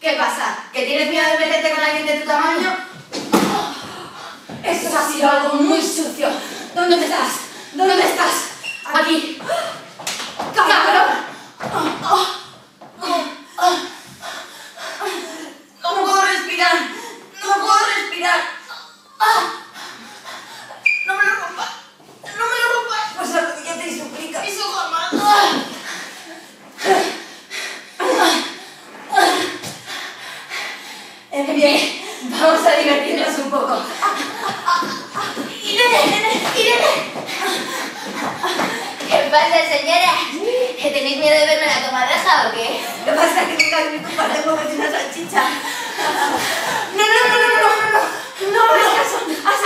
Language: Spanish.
¿Qué pasa? ¿Que tienes miedo de meterte con alguien de tu tamaño? Eso ha sido algo muy sucio. ¿Dónde estás? ¿Dónde estás? Aquí. ¡Cabrón! No puedo respirar. No puedo respirar. No me lo rompas. No me lo rompas. Pues arrodíllate y suplica. Eso jamás. Bien, vamos a divertirnos un poco. ¡Irene! ¿Qué pasa, señora? ¿Tenéis miedo de verme la comadreja o qué? ¿Qué pasa? Que nunca has visto un par de huevos y una salchicha. No, no me hagas caso. ¡Haz